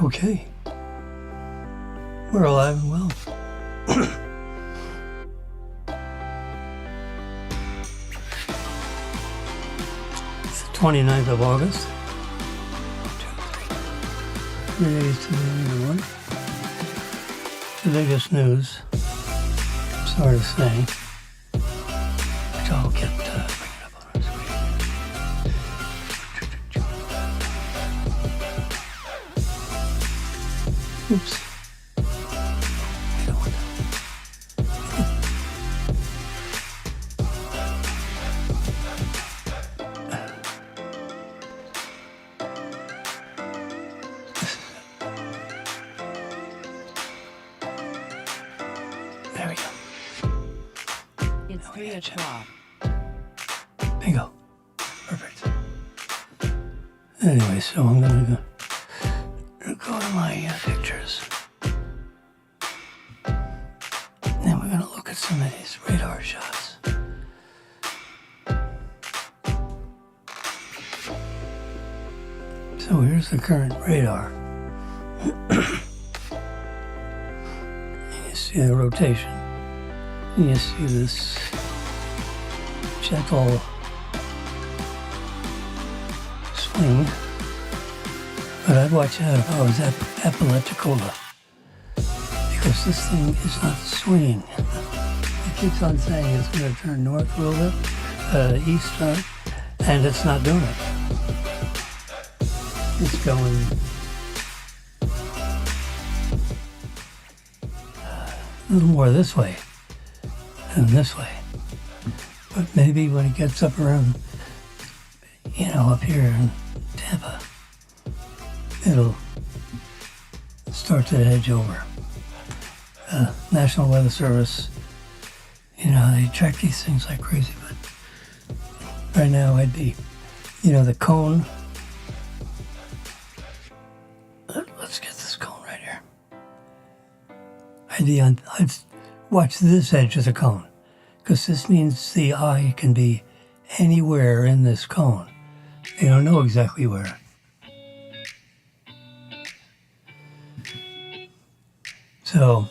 Okay. We're alive and well. It's the 29th of August. 3 days to the end of the month. The biggest news, sorry to say, which I'll get bring it up on our screen. Oops. I don't want that. There we go. It's 3 o'clock. Bingo. Perfect. Anyway, so I'm gonna go to my pictures. And we're gonna look at some of these radar shots. So here's the current radar. You see the rotation. You see this gentle swing. But I'd watch out if I was at Apalachicola, because this thing is not swinging. It keeps on saying it's going to turn north a little bit, east, and it's not doing it. It's going a little more this way than this way. But maybe when it gets up around, up here in Tampa, it'll start to edge over. National Weather Service, they track these things like crazy, but right now I'd be, the cone. Let's get this cone right here. I'd watch this edge of the cone, because this means the eye can be anywhere in this cone. They don't know exactly where. So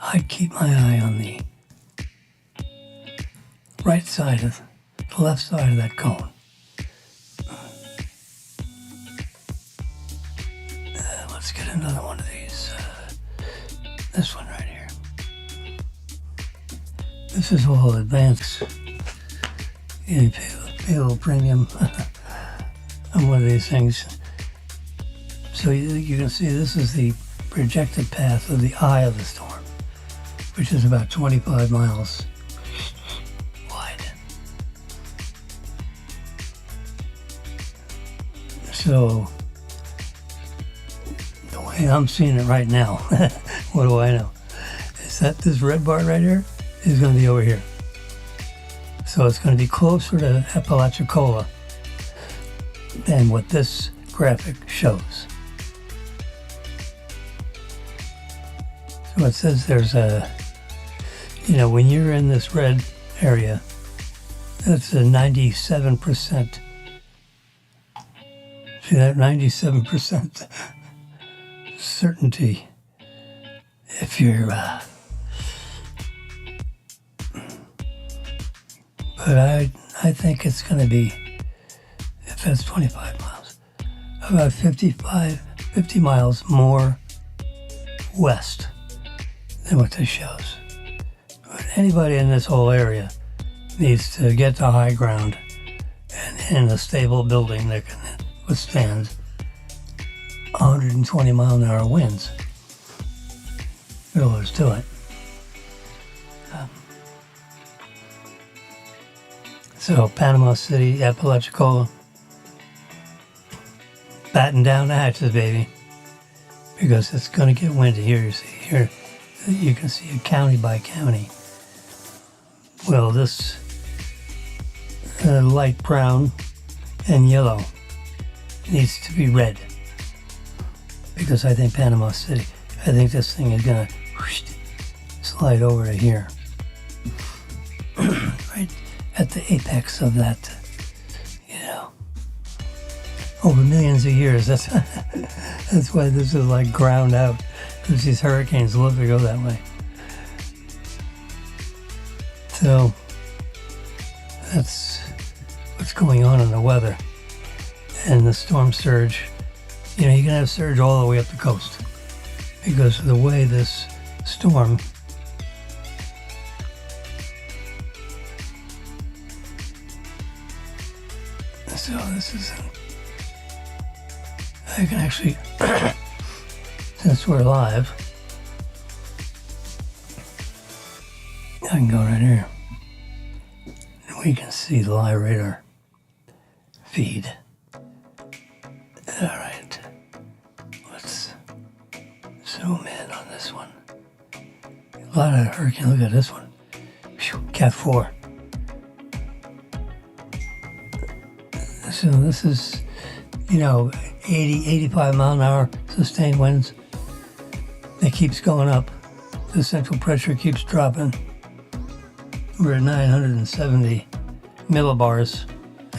I'd keep my eye on the right side of the left side of that cone. Let's get another one of these. This one right here. This is all advanced. You pay a little premium on one of these things. So you can see this is the projected path of the eye of the storm, which is about 25 miles wide. So the way I'm seeing it right now, what do I know? Is that this red bar right here is going to be over here. So it's going to be closer to Apalachicola than what this graphic shows. So it says there's when you're in this red area, that's a 97%. See that 97% certainty if you're, but I think it's going to be, if that's 25 miles, about 50 miles more west than what this shows. But anybody in this whole area needs to get to high ground and in a stable building that can withstand 120 mile an hour winds. Let's do it. So Panama City, Apalachicola, batten down the hatches, baby, because it's going to get windy. Here, you see, here you can see it county by county. Well, this light brown and yellow needs to be red, because I think Panama City, I think this thing is going to slide over to here. Right at the apex of that, over millions of years. That's that's why this is like ground out, because these hurricanes love to go that way. So that's what's going on in the weather. And the storm surge, you know, you can have surge all the way up the coast because of the way this storm so this is I can actually since we're live I can go right here and we can see the live radar feed. All right, let's zoom in on this one. A lot of hurricane. Look at this one. Whew, Cat 4. So this is, you know, 80, 85 mile an hour sustained winds. It keeps going up. The central pressure keeps dropping. We're at 970 millibars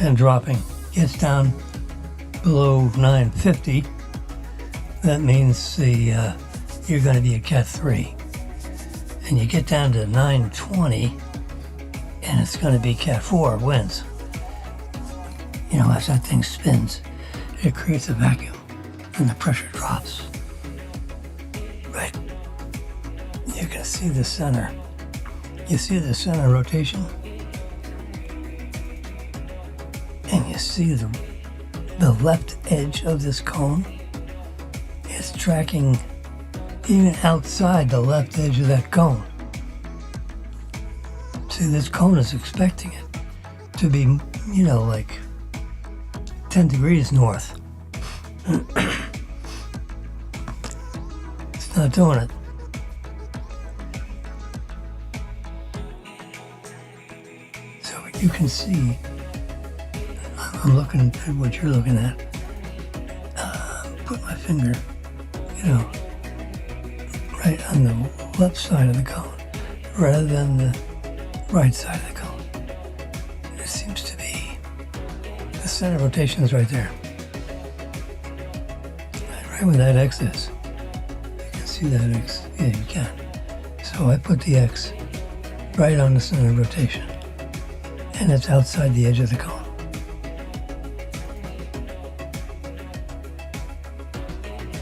and dropping. Gets down below 950, that means you're going to be a Cat 3. And you get down to 920, and it's going to be Cat 4 winds. You know, as that thing spins, it creates a vacuum, and the pressure drops. Right? You can see the center. You see the center rotation? And you see the left edge of this cone is tracking even outside the left edge of that cone. See, this cone is expecting it to be, you know, like 10 degrees north. It's not doing it. So you can see I'm looking at what you're looking at. Put my finger, you know, right on the left side of the cone rather than the right side of the cone. It seems to be the center rotation is right there. Right where that X is. You can see that X. Yeah, you can. So I put the X right on the center rotation. And it's outside the edge of the cone.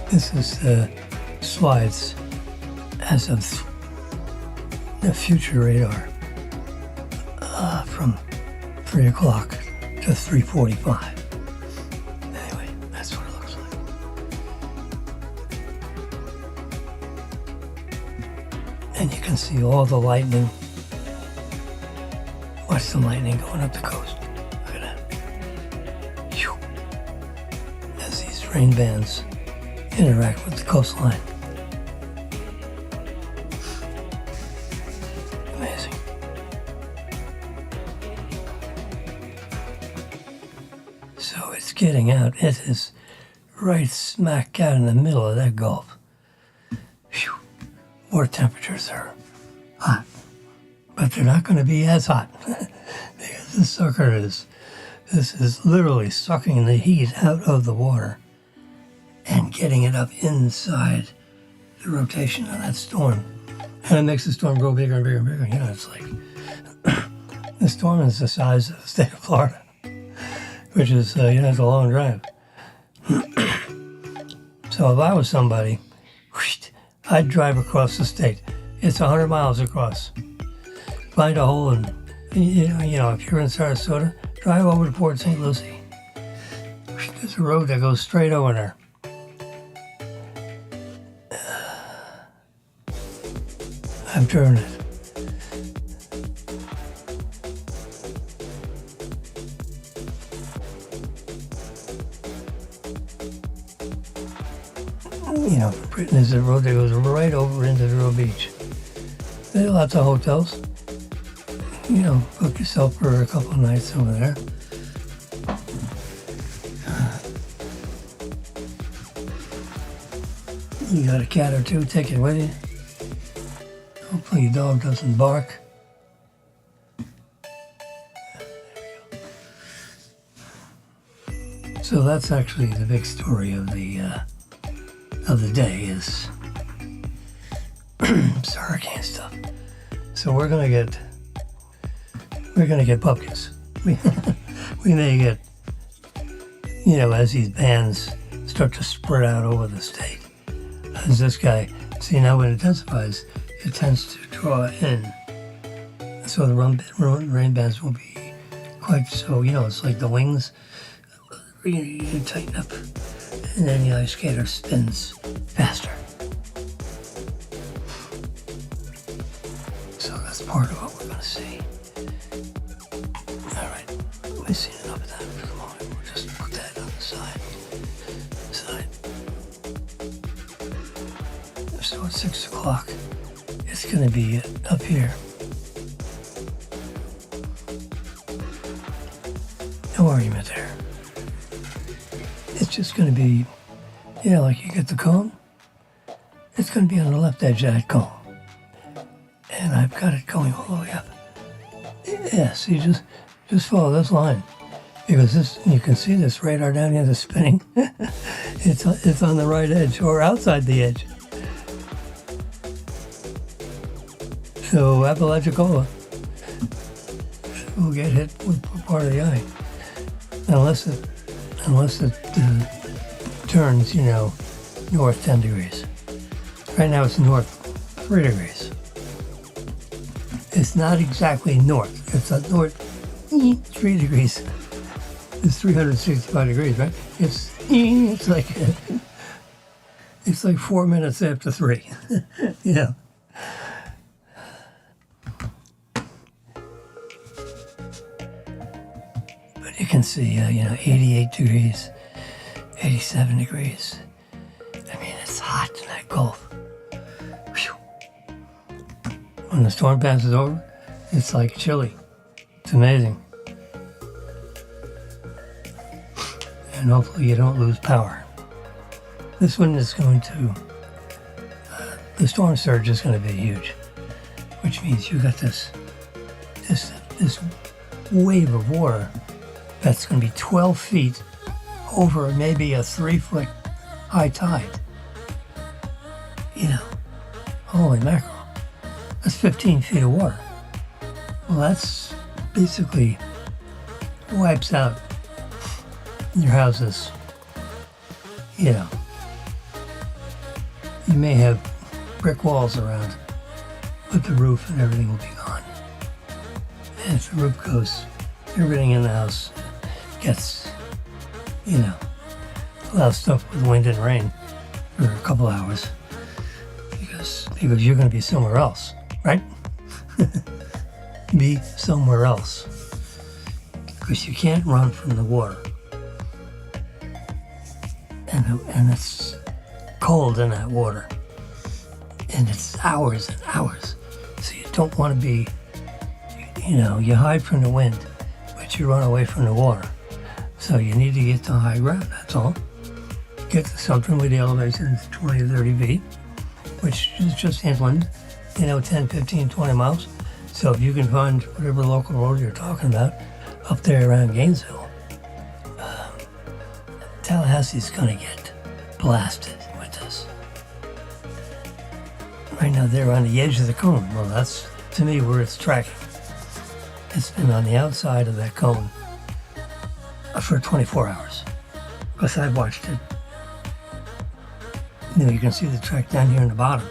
This is the slides as of the future radar from 3 o'clock to 3:45. Anyway, that's what it looks like. And you can see all the lightning. Watch the lightning going up the coast. Look at that. Phew. As these rain bands interact with the coastline. Amazing. So it's getting out. It is right smack out in the middle of that Gulf. Whew. Water temperatures are hot, but they're not going to be as hot because this sucker is literally sucking the heat out of the water and getting it up inside the rotation of that storm. And it makes the storm grow bigger and bigger and bigger. You know, it's like, the storm is the size of the state of Florida, which is, you know, it's a long drive. So if I was somebody, I'd drive across the state. It's 100 miles across. Find a hole and, you know, if you're in Sarasota, drive over to Port St. Lucie. There's a road that goes straight over there. I've driven it. You know, Britain is a road that goes right over into Vero Beach. There are lots of hotels. You know, book yourself for a couple of nights over there. You got a cat or two, take it with you. Hopefully your dog doesn't bark. So that's actually the big story of the day is it's hurricane stuff. So we're gonna get bupkis. We may get, as these bands start to spread out over the state. As this guy, see now when it intensifies, it tends to draw in. So the rain bands won't be quite so, it's like the wings. You tighten up, and then the ice skater spins faster. So that's part of what we're going to see. All right, we've seen enough of that for the moment. We'll just put that on the side. So at 6 o'clock, it's going to be up here. No argument there. It's just going to be, like you get the cone, it's going to be on the left edge of that cone. And I've got it going all the way up. Yeah, see, just follow this line. Because you can see this radar down here, the spinning. It's on the right edge or outside the edge. So Apalachicola will get hit with part of the eye. Unless it turns, north 10 degrees. Right now it's north 3 degrees. It's not exactly north. It's a north 3 degrees. It's 365 degrees, right? It's like 4 minutes after 3. You can see, 88 degrees, 87 degrees. I mean, it's hot in that Gulf. Whew. When the storm passes over, it's like chilly. It's amazing. And hopefully you don't lose power. This one is going to, the storm surge is going to be huge, which means you got this wave of water that's going to be 12 feet over maybe a 3-foot high tide. Holy mackerel. That's 15 feet of water. Well, that's basically wipes out your houses. You may have brick walls around, but the roof and everything will be gone. And if the roof goes, everything in the house gets, allows stuff with wind and rain for a couple hours because you're going to be somewhere else, right? Be somewhere else because you can't run from the water, and it's cold in that water, and it's hours and hours. So you don't want to be, you hide from the wind, but you run away from the water. So you need to get to high ground, that's all. Get to something where the elevation is 20 or 30 feet, which is just inland, 10, 15, 20 miles. So if you can find whatever local road you're talking about up there around Gainesville, Tallahassee's going to get blasted with this. Right now they're on the edge of the cone. Well, that's, to me, where it's tracking. It's been on the outside of that cone for 24 hours. Because I've watched it. You can see the track down here in the bottom.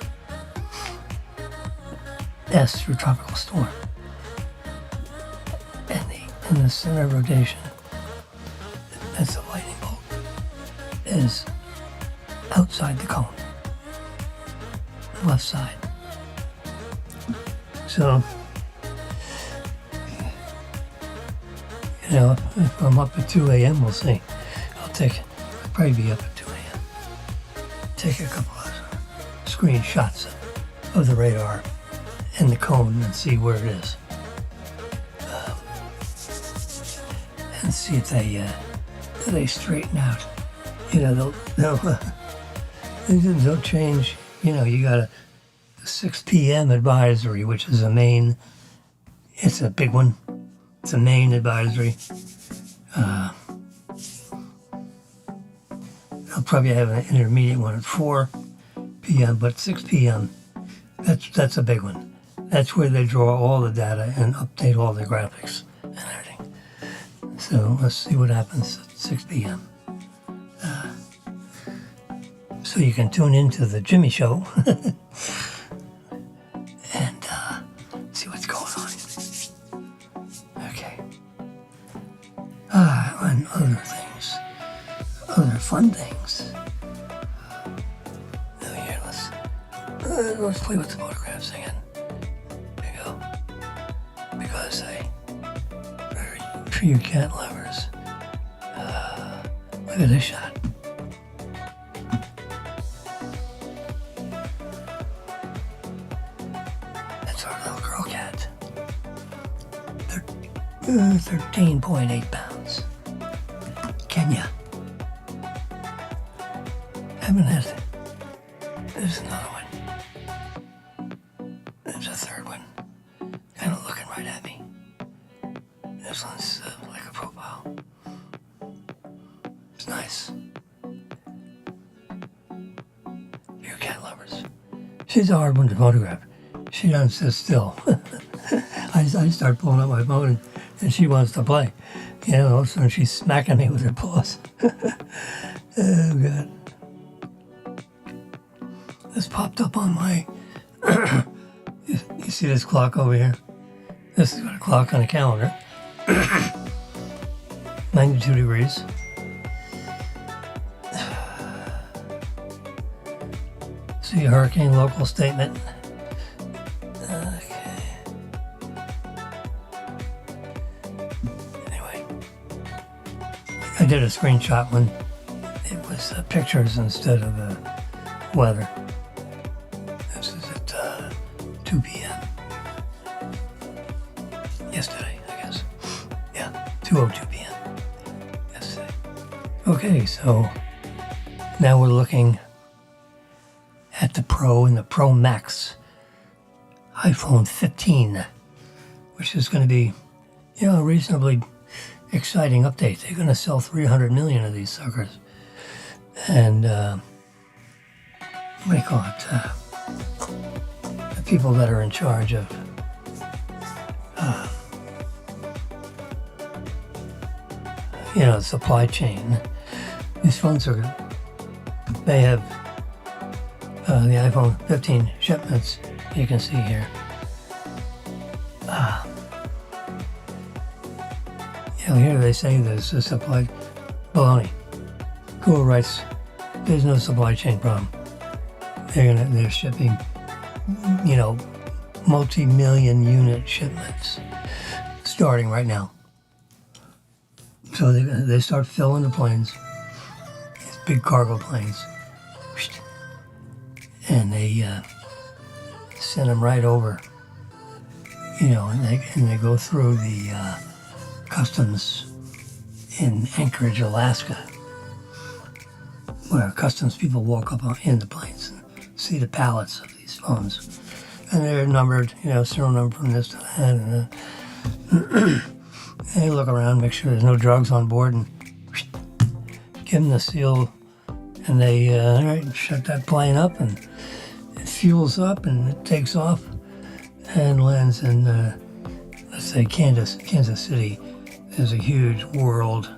S through tropical storm. And in the center of rotation, that's the lightning bolt, is outside the cone. The left side. So, if I'm up at 2 a.m., we'll see. I'll probably be up at 2 a.m. Take a couple of screenshots of the radar and the cone and see where it is. And see if they straighten out. They'll change. You got a 6 p.m. advisory, which is it's a big one. It's a main advisory. I'll probably have an intermediate one at 4 p.m., but 6 p.m., that's a big one. That's where they draw all the data and update all the graphics and everything. So let's see what happens at 6 p.m. So you can tune into the Jimmy Show and see what's going on. Okay. And other things, other fun things. Now here, let's play with the photographs again. There you go. Because for you cat lovers, look at this shot. That's our little girl cat. 13.8 pounds. Kenya. Haven't had it. There's another one. There's a third one. Kind of looking right at me. This one's like a profile. It's nice. You cat lovers. She's a hard one to photograph. She doesn't sit still. I start pulling up my phone and she wants to play. You know, so she's smacking me with her paws. Oh, God. This popped up on my... you see this clock over here? This is got a clock on a calendar. 92 degrees. See a hurricane local statement. Okay. Anyway, I did a screenshot when it was pictures instead of weather. This is at 2 p.m. Yesterday, I guess. Yeah, 2:02 p.m. yesterday. Okay, so now we're looking at the Pro and the Pro Max iPhone 15, which is going to be, a reasonably exciting update. They're going to sell 300 million of these suckers. And, what do you call it? The people that are in charge of the supply chain. These phones they have the iPhone 15 shipments, you can see here. Here they say there's a supply baloney. Google writes, there's no supply chain problem. They're shipping, multi-million unit shipments starting right now. So they start filling the planes, these big cargo planes, and they send them right over, and they go through the customs in Anchorage, Alaska, where customs people walk up in the planes and see the pallets of these phones. And they're numbered, serial number from this to that. And they look around, make sure there's no drugs on board, and give them the seal. And they shut that plane up, and it fuels up, and it takes off and lands in, let's say, Kansas City. There's a huge world,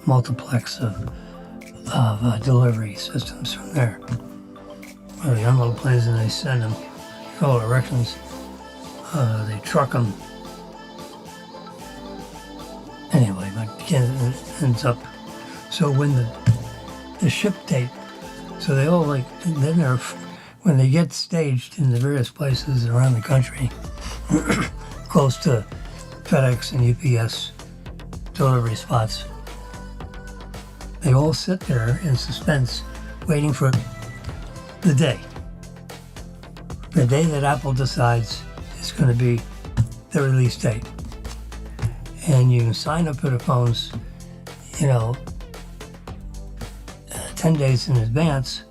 multiplex of delivery systems from there. Well, they unload planes and they send them in all directions. They truck them. Anyway, but it ends up. So when the ship date, so they all when they get staged in the various places around the country, close to FedEx and UPS delivery spots, they all sit there in suspense, waiting for the day that Apple decides is going to be the release date. And you can sign up for the phones, 10 days in advance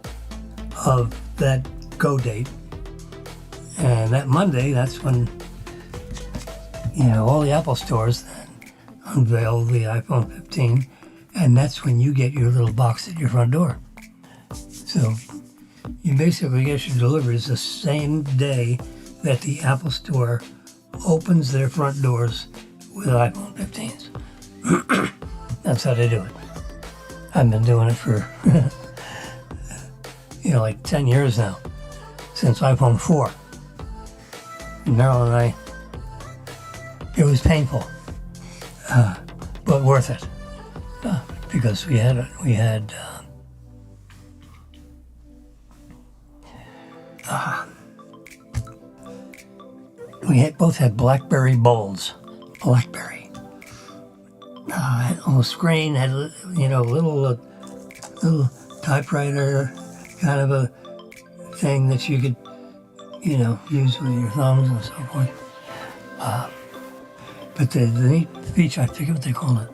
of that go date. And that Monday, that's when, all the Apple stores then unveil the iPhone 15 And that's when you get your little box at your front door. So you basically get your deliveries the same day that the Apple Store opens their front doors with iPhone 15s. That's how they do it. I've been doing it for, like 10 years now, since iPhone 4. Meryl and I, it was painful, but worth it, because we both had BlackBerry Bolds. BlackBerry. On the screen had little typewriter kind of a thing that you could use with your thumbs and so forth. But the neat feature, I forget what they called it,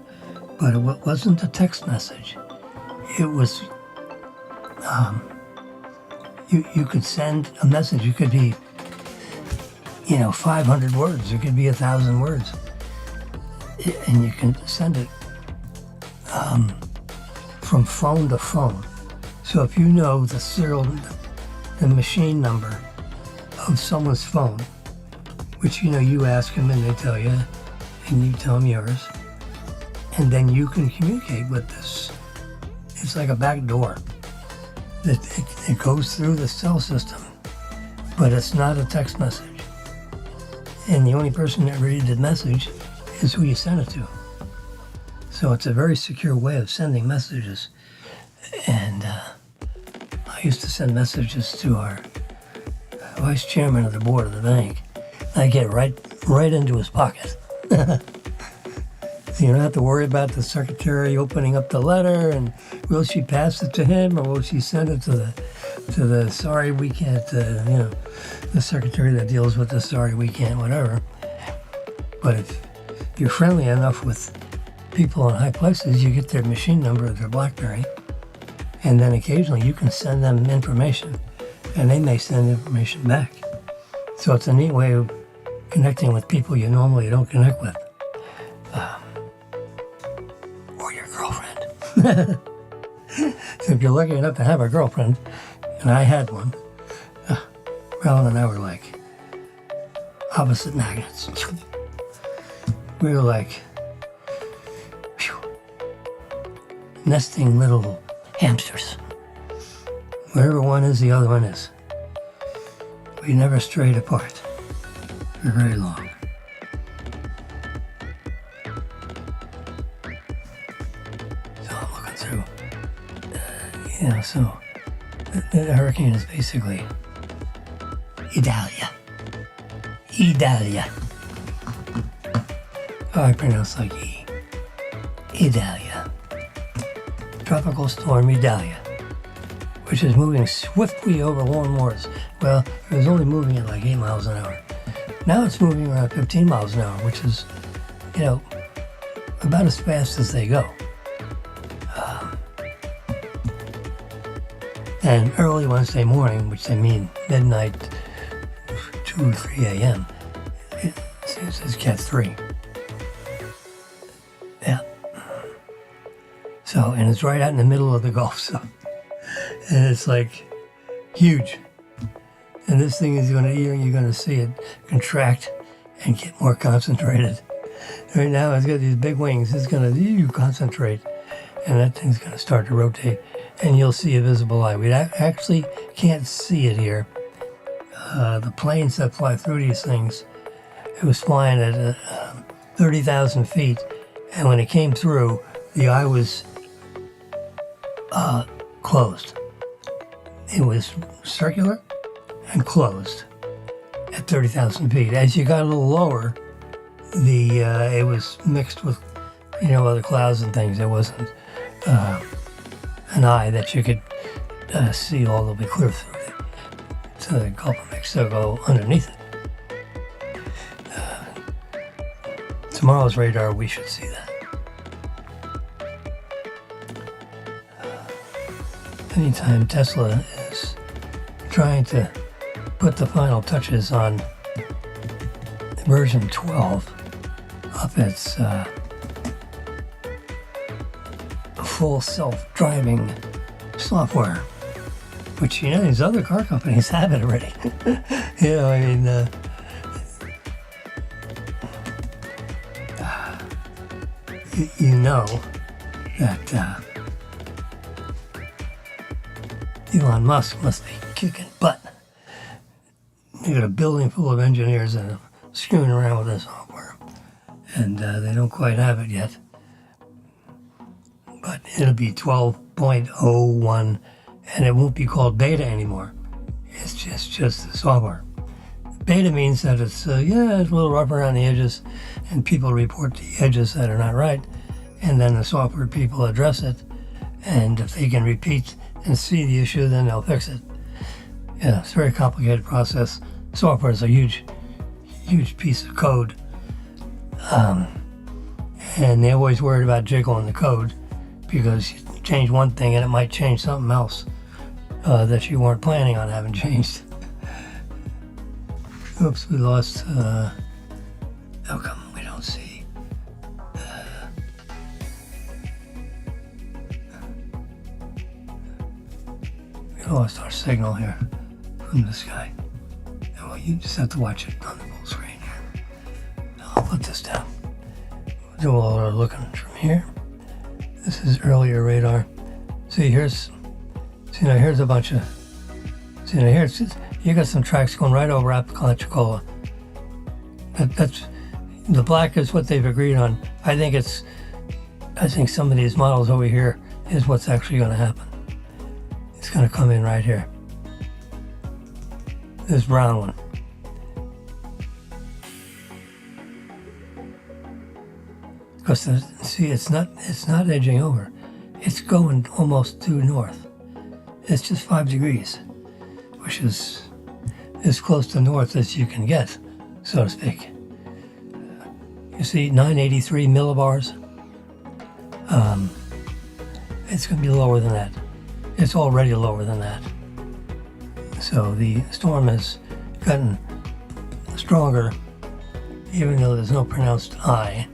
but it wasn't a text message. It was you could send a message. It could be 500 words. It could be 1,000 words. And you can send it from phone to phone. So if you know the machine number of someone's phone, which you ask them and they tell you, and you tell them yours, and then you can communicate with this. It's like a back door. It goes through the cell system, but it's not a text message. And the only person that reads the message is who you send it to. So it's a very secure way of sending messages. And I used to send messages to our vice chairman of the board of the bank. I get right into his pocket. You don't have to worry about the secretary opening up the letter and will she pass it to him or will she send it to the sorry we can't, the secretary that deals with the sorry we can't, whatever. But if you're friendly enough with people in high places, you get their machine number of their BlackBerry, and then occasionally you can send them information, and they may send information back. So it's a neat way of connecting with people you normally don't connect with. Or your girlfriend. So if you're lucky enough to have a girlfriend, and I had one, Ellen and I were like opposite magnets. We were like nesting little hamsters. Wherever one is, the other one is. We never strayed apart for very long. So I'm looking through, so the hurricane is basically Idalia. Oh, I pronounce like E. Idalia. Tropical storm Idalia, which is moving swiftly over warm waters. Well, it was only moving at like 8 miles an hour. Now it's moving around 15 miles an hour, which is, about as fast as they go. And early Wednesday morning, which they mean midnight, 2 or 3 a.m., it says Cat 3. Yeah. So, and it's right out in the middle of the Gulf, so, and it's like huge. And this thing is you're going to see it contract and get more concentrated. Right now it's got these big wings. It's going to concentrate, and that thing's going to start to rotate, and you'll see a visible line. We actually can't see it here. The planes that fly through these things, it was flying at 30,000 feet, and when it came through, the eye was closed. It was circular and closed at 30,000 feet. As you got a little lower, it was mixed with other clouds and things. It wasn't an eye that you could see all the way clear through to the Gulf of Mexico underneath it. Tomorrow's radar, we should see that. Anytime Tesla is trying to put the final touches on version 12 of its full self-driving software, which, you know, these other car companies have it already. You know, I mean, you know that Elon Musk must be kicking butt. They got a building full of engineers that are screwing around with this software, and they don't quite have it yet. But it'll be 12.01, and it won't be called beta anymore. It's just the software. Beta means that it's it's a little rough around the edges, and people report the edges that are not right, and then the software people address it, and if they can repeat and see the issue, then they'll fix it. Yeah, it's a very complicated process. Software is a huge piece of code, and they're always worried about jiggling the code, because you change one thing and it might change something else that you weren't planning on having changed. Oops, we lost. How come we don't see? We lost our signal here from this guy. Well, you just have to watch it on the full screen here. I'll put this down. We'll do all our looking from here. This is earlier radar. See, here's a bunch of. See, now here's you got some tracks going right over Apalachicola. That's the black is what they've agreed on. I think some of these models over here is what's actually going to happen. It's going to come in right here. This brown one. Because see, it's not edging over. It's going almost due north. It's just 5 degrees, which is as close to north as you can get, so to speak. You see 983 millibars. It's going to be lower than that. It's already lower than that. So the storm has gotten stronger, even though there's no pronounced I.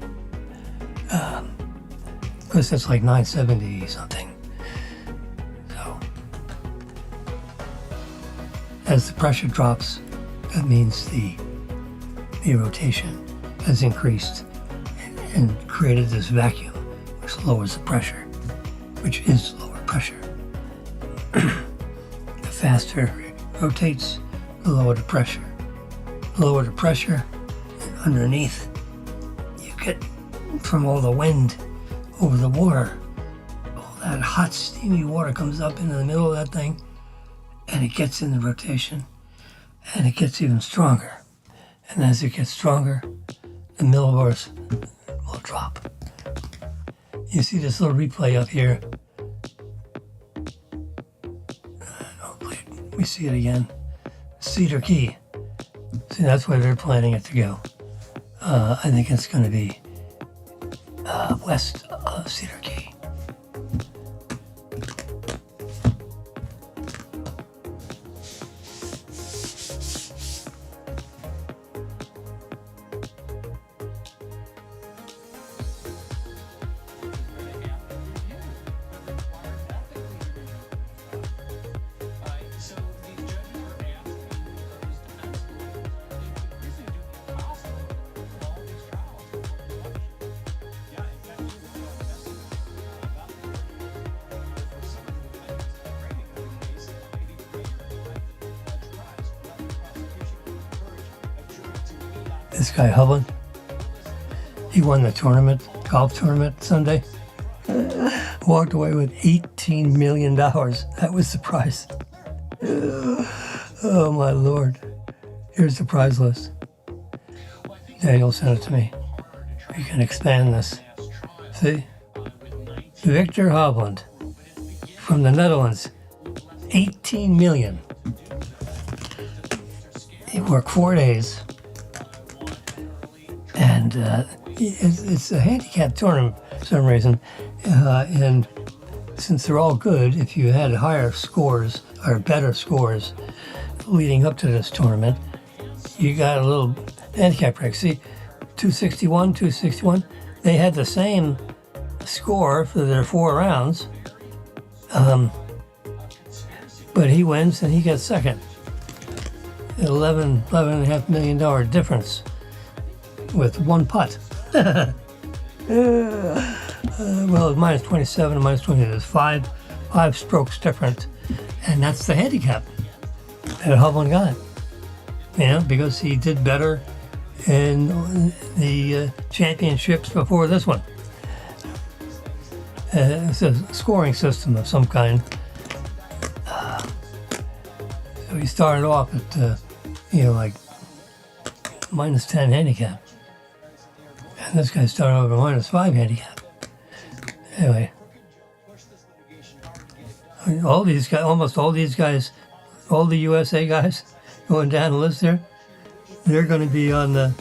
Because it's like 970 something. So as the pressure drops, that means the rotation has increased and created this vacuum, which lowers the pressure, which is lower pressure. The faster it rotates, the lower the pressure. Lower the pressure, and underneath, you get from all the wind over the water, all that hot steamy water comes up into the middle of that thing, and it gets in the rotation, and it gets even stronger. And as it gets stronger, the millibars will drop. You see this little replay up here. Hopefully we see it again. Cedar Key. See, that's where they're planning it to go. I think it's going to be west of Cedar Key. This guy Hubbard, he won the golf tournament Sunday. Walked away with $18 million. That was the prize. Oh my Lord. Here's the prize list. Daniel sent it to me. We can expand this. See? Victor Hovland from the Netherlands, 18 million. He worked 4 days. And it's a handicap tournament for some reason. And since they're all good, if you had higher scores or better scores leading up to this tournament, you got a little handicap break. See, 261, they had the same score for their 4 rounds. But he wins and he gets second. $11.5 million difference with 1 putt. Well, it's minus 27 and minus 20. There's five strokes different, and that's the handicap that Hovland got. Because he did better in the championships before this one. It's a scoring system of some kind. So he started off at, like minus 10 handicap. And this guy started off at minus 5 handicap. Anyway, all these guys, almost all these guys, all the USA guys going down the list there, they're going to be on the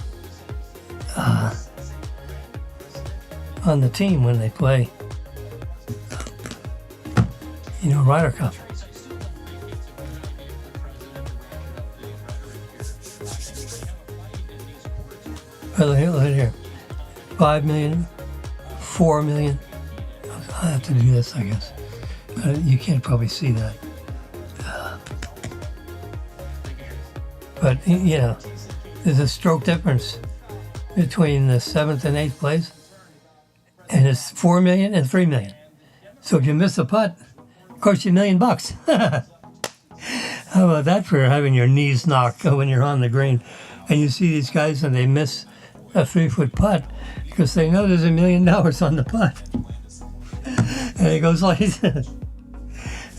team when they play, Ryder Cup. Look here, 5 million, 4 million. I have to do this, I guess. You can't probably see that. But, there's a stroke difference between the 7th and 8th place. And it's 4 million and 3 million. So if you miss a putt, it costs you $1 million. How about that for having your knees knocked when you're on the green? And you see these guys and they miss a 3-foot putt because they know there's $1 million on the putt. And it goes like this.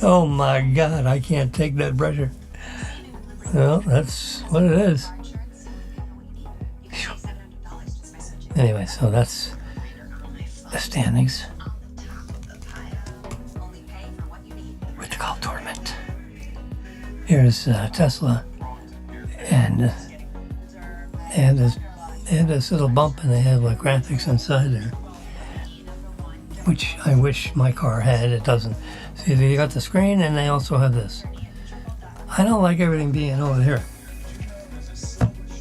Oh my God, I can't take that pressure. Well, that's what it is. Anyway, so that's the standings with the golf tournament. Here's Tesla, and they have this little bump, and they have like graphics inside there, which I wish my car had. It doesn't. See, they got the screen, and they also have this. I don't like everything being over here.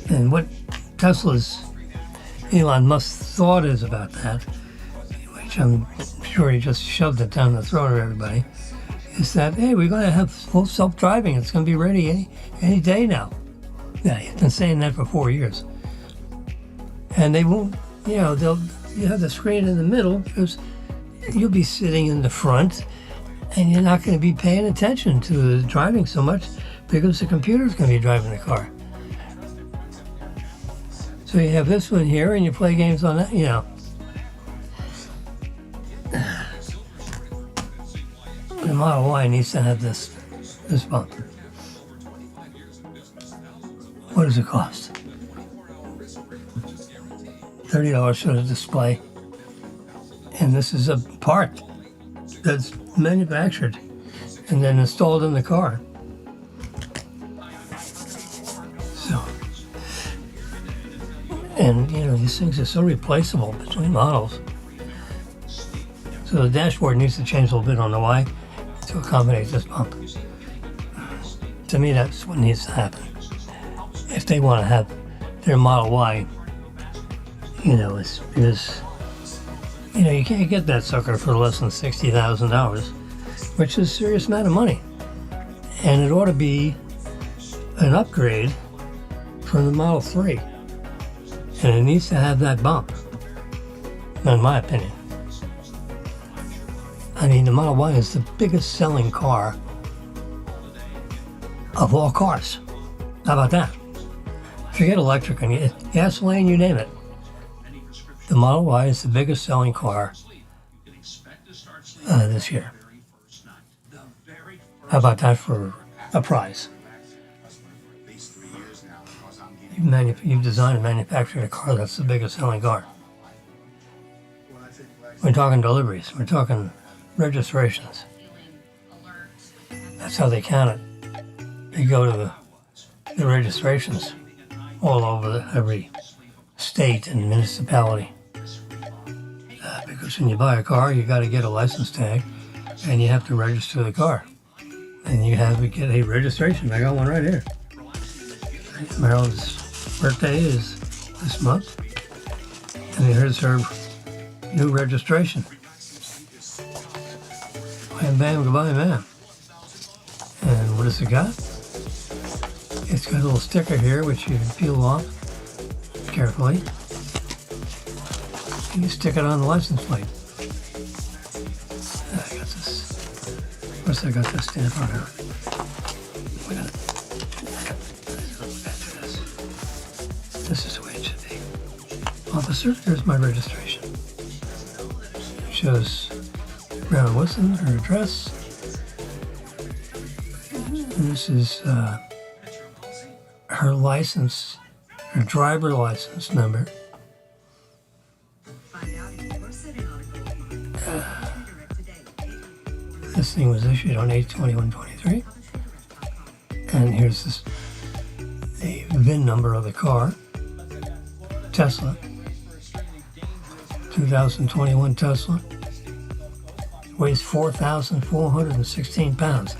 And what Tesla's Elon Musk thought is about that, which I'm sure he just shoved it down the throat of everybody, is that, hey, we're going to have full self-driving. It's going to be ready any day now. Yeah, he's been saying that for 4 years. And they won't, you have the screen in the middle because you'll be sitting in the front and you're not going to be paying attention to the driving so much because the computer's going to be driving the car. So you have this one here and you play games on that, The Model Y needs to have this bump. What does it cost? $30 for the display. And this is a part that's manufactured and then installed in the car. So, and these things are so replaceable between models. So the dashboard needs to change a little bit on the Y to accommodate this bump. To me, that's what needs to happen. If they want to have their Model Y, it's because, you can't get that sucker for less than $60,000, which is a serious amount of money. And it ought to be an upgrade from the Model 3. And it needs to have that bump, in my opinion. I mean, the Model Y is the biggest selling car of all cars. How about that? Forget electric and gasoline, you name it. The Model Y is the biggest selling car this year. How about that for a prize? You've designed and manufactured a car that's the biggest selling car. We're talking deliveries. We're talking registrations. That's how they count it. They go to the registrations all over every state and municipality. Because when you buy a car, you got to get a license tag, and you have to register the car, and you have to get a registration. I got one right here. Marilyn's birthday is this month, and here's her new registration. Bam, bam, goodbye, man. And what has it got? It's got a little sticker here, which you can peel off carefully. And you stick it on the license plate. I got this. Of course, I got this stamp on here. We got it. This is the way it should be. Officer, here's my registration. It shows Brown Wilson, her address. And this is her license, her driver license number. This thing was issued on 8/21/23. And here's the VIN number of the car. Tesla. 2021 Tesla. Weighs 4,416 pounds.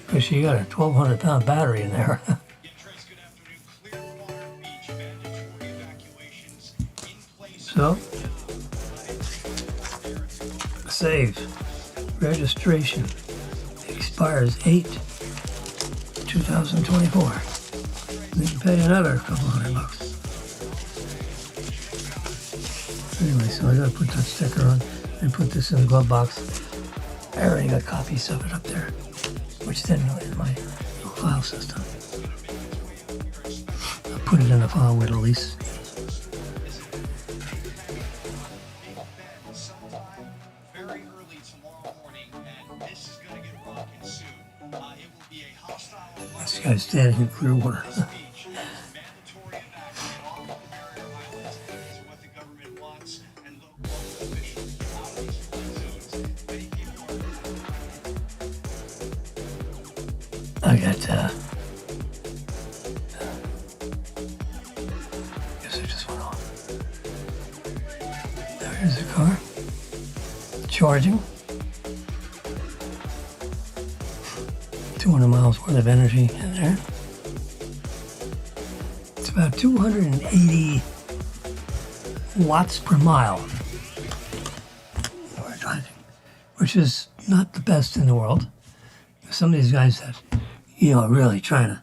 Because she got a 1,200-pound battery in there. So, save. Registration expires 8/2024. Then you pay another couple $100. Anyway, so I gotta put that sticker on and put this in the glove box. I already got copies of it up there, which didn't really in my little file system. I'll put it in a file with a lease. This guy's standing in clear water. I got, guess it just went off. There's the car. Charging. 200 miles worth of energy in there. It's about 280 watts per mile. We're driving, which is not the best in the world. Some of these guys that, are really trying to,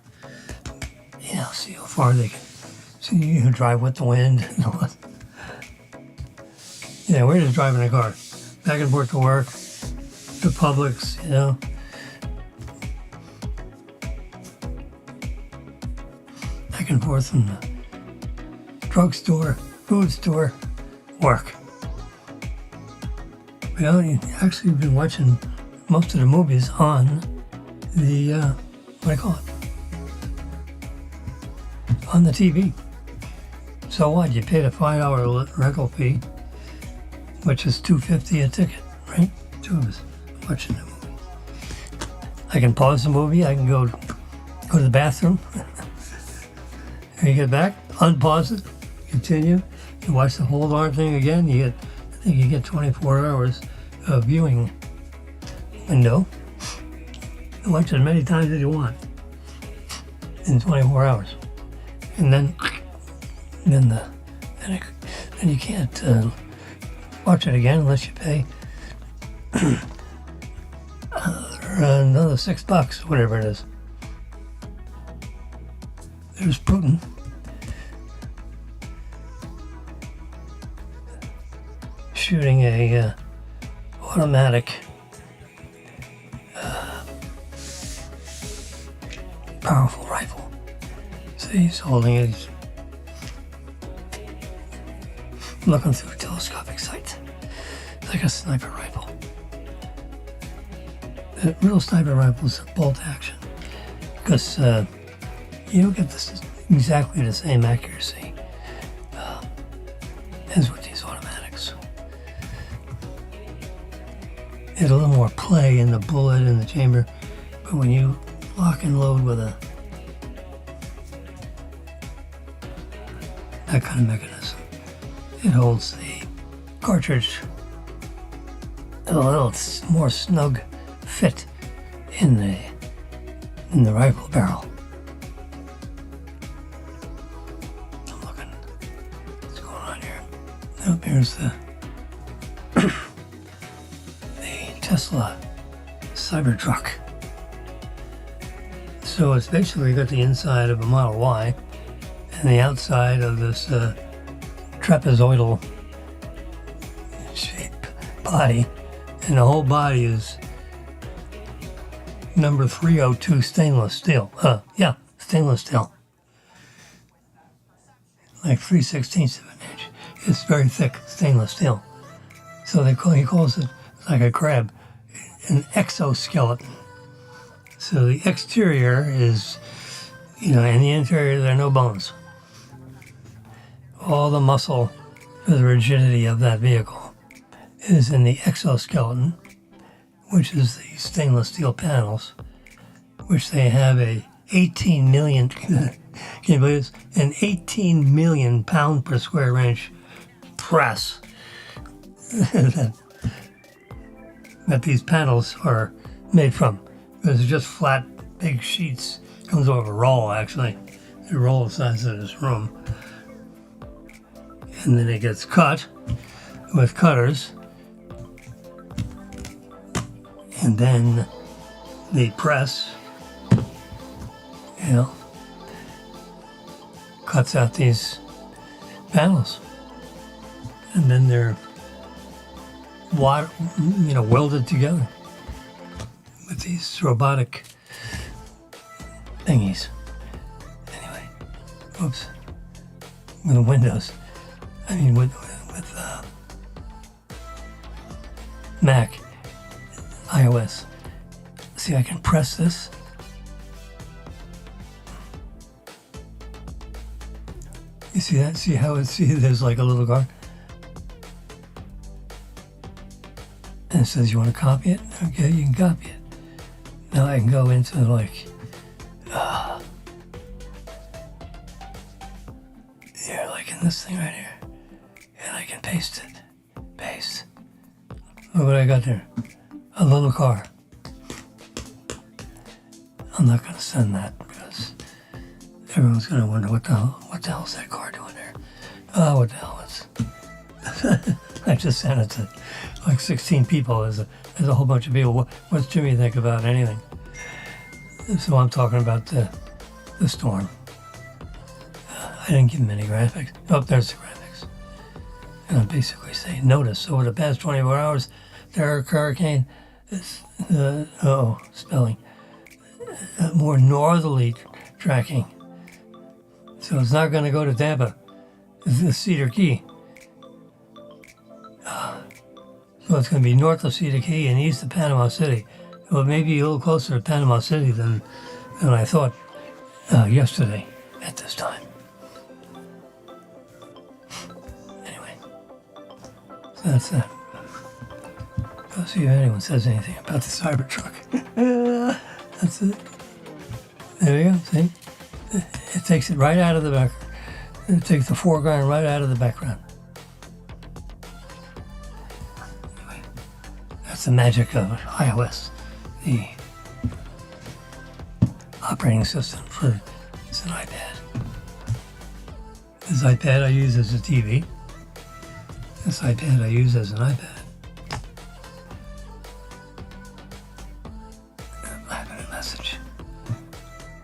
see how far they can, drive with the wind. Yeah, we're just driving a car, back and forth to work, to Publix, back and forth from the drugstore, food store, work. Well, you actually been watching most of the movies on the, what do I call it? On the TV. So what? You paid a $5 rental fee, which is $2.50 a ticket, right? Two of us watching the movie. I can pause the movie. I can go to the bathroom. When you get back, unpause it, continue. You watch the whole darn thing again. I think you get 24 hours of viewing window. You watch it as many times as you want in 24 hours, and then you can't watch it again unless you pay another $6, whatever it is. There's Putin. Shooting a automatic powerful rifle. See, he's holding it. He's looking through telescopic sight. It's like a sniper rifle. The real sniper rifle is a bolt action because you don't get this exactly the same accuracy as with these automatics. There's a little more play in the bullet in the chamber, but when you lock and load with that kind of mechanism, it holds the cartridge a little more snug fit in the rifle barrel. I'm looking. What's going on here? Nope, here's the Tesla Cybertruck. So it's basically got the inside of a Model Y and the outside of this trapezoidal shape body, and the whole body is number 302 stainless steel. Stainless steel. Like 3/16 of an inch. It's very thick stainless steel. So he calls it, like a crab, an exoskeleton. So the exterior is, and the interior, there are no bones. All the muscle for the rigidity of that vehicle is in the exoskeleton, which is the stainless steel panels, which they have a 18 million, can you believe this? An 18 million pound per square inch press that these panels are made from. It's just flat, big sheets. Comes over a roll, actually. A roll the size of this room. And then it gets cut with cutters. And then the press, cuts out these panels. And then they're welded together with these robotic thingies. Anyway, oops, with Windows. With Mac, iOS. See, I can press this. You see that? See there's like a little guard. And it says, you want to copy it? Okay, you can copy it. Now I can go into like in this thing right here. And I can paste it. Paste. Look what I got there. A little car. I'm not going to send that because everyone's going to wonder what the hell is that car doing there? Oh, what the hell is I just sent it to like 16 people. There's a whole bunch of people. What's Jimmy think about anything? So I'm talking about the storm. I didn't give him any graphics. Oh, there's the graphics. And I'm basically saying, notice, over the past 24 hours, there hurricane is, spelling, more northerly tracking. So it's not going to go to Tampa. It's the Cedar Key. So it's going to be north of Cedar Key and east of Panama City. Well, maybe a little closer to Panama City than I thought yesterday at this time. Anyway, so that's that. Go see if anyone says anything about the Cybertruck. That's it. There you go. See? It takes it right out of the background. It takes the foreground right out of the background. Anyway, that's the magic of iOS, the operating system for it's an iPad. This iPad I use as a TV. This iPad I use as an iPad. I got a message.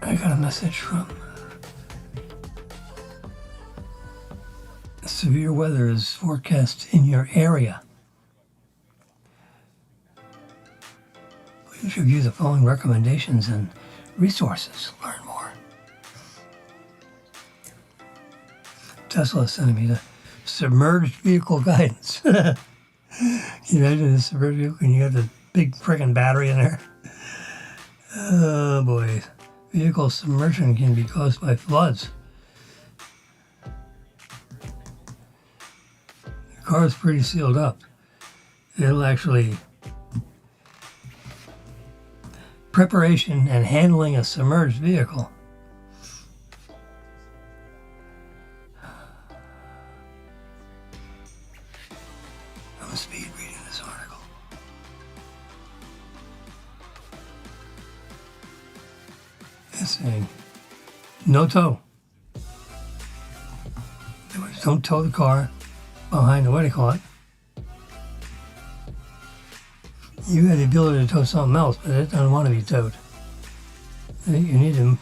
I got a message from severe weather is forecast in your area. Please review the following recommendations and resources. Learn more. Tesla sending me the submerged vehicle guidance. Can you imagine the submerged vehicle and you got the big friggin' battery in there? Oh boy. Vehicle submersion can be caused by floods. The car is pretty sealed up. It'll actually... Preparation and handling a submerged vehicle. I'm speed reading this article. It's saying, no tow. Don't tow the car behind the, what do you call it? you have the ability to tow something else, but it doesn't want to be towed. You need to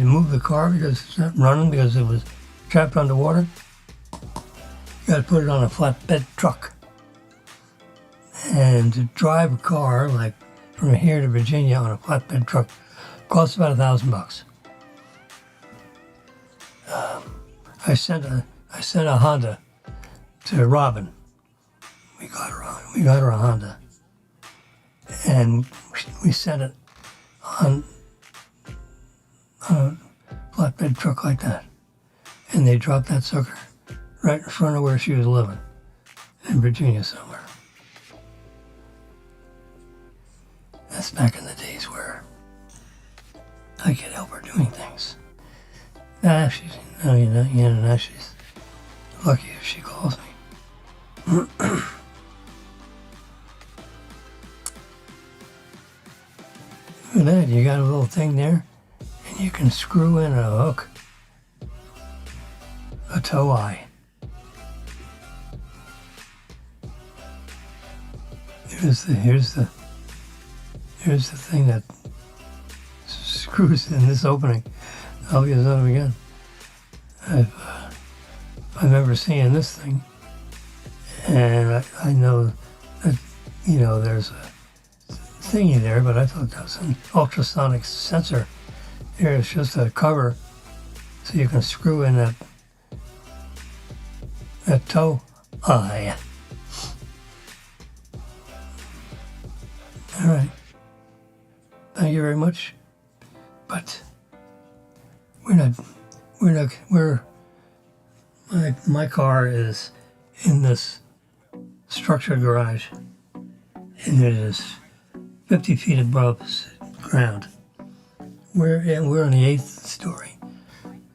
move the car because it's not running because it was trapped underwater. You got to put it on a flatbed truck. And to drive a car like from here to Virginia on a flatbed truck costs about $1,000. I sent a Honda to Robin. We got her a Honda, and we sent it on a flatbed truck like that, and they dropped that sucker right in front of where she was living in Virginia somewhere. That's back in the days where I could help her doing things. Now she's lucky if she calls me. Look at that, you got a little thing there, and you can screw in a hook, a tow eye. Here's the thing that screws in this opening. I'll use that again. I've never seen this thing, and I know that there's a thingy there, but I thought that was an ultrasonic sensor. Here it's just a cover, so you can screw in that tow eye. All right. Thank you very much. But my car is in this structured garage, and it is 50 feet above ground. We're on the 8th story,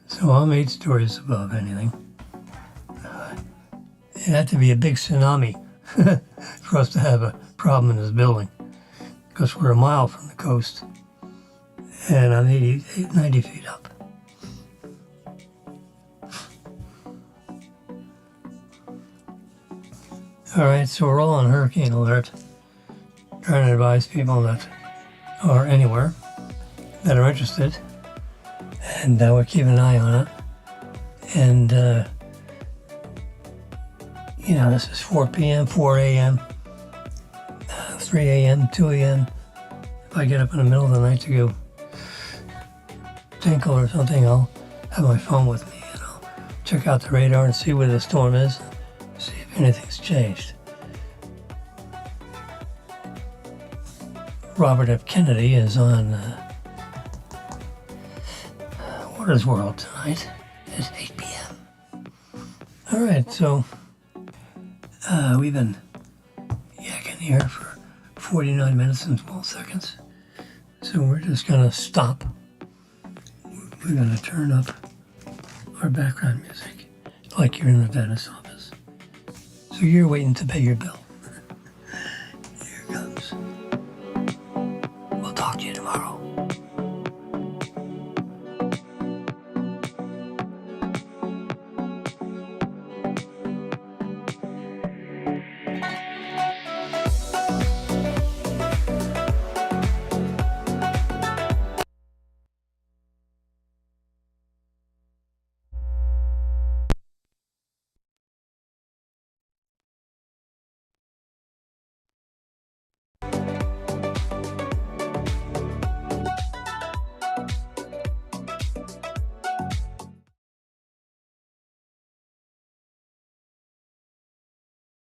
so I'm 8 stories above anything. It had to be a big tsunami for us to have a problem in this building, because we're a mile from the coast, and I'm 90 feet up. All right, so we're all on hurricane alert, trying to advise people that are anywhere that are interested, and we're keeping an eye on it. And this is 4 p.m., 4 a.m., 3 a.m., 2 a.m. If I get up in the middle of the night to go tinkle or something, I'll have my phone with me and I'll check out the radar and see where the storm is, see if anything's changed. Robert F. Kennedy is on Water's World tonight at 8 p.m. All right, so we've been yakking here for 49 minutes and 12 seconds. So we're just going to stop. We're going to turn up our background music like you're in the dentist's office. So you're waiting to pay your bill.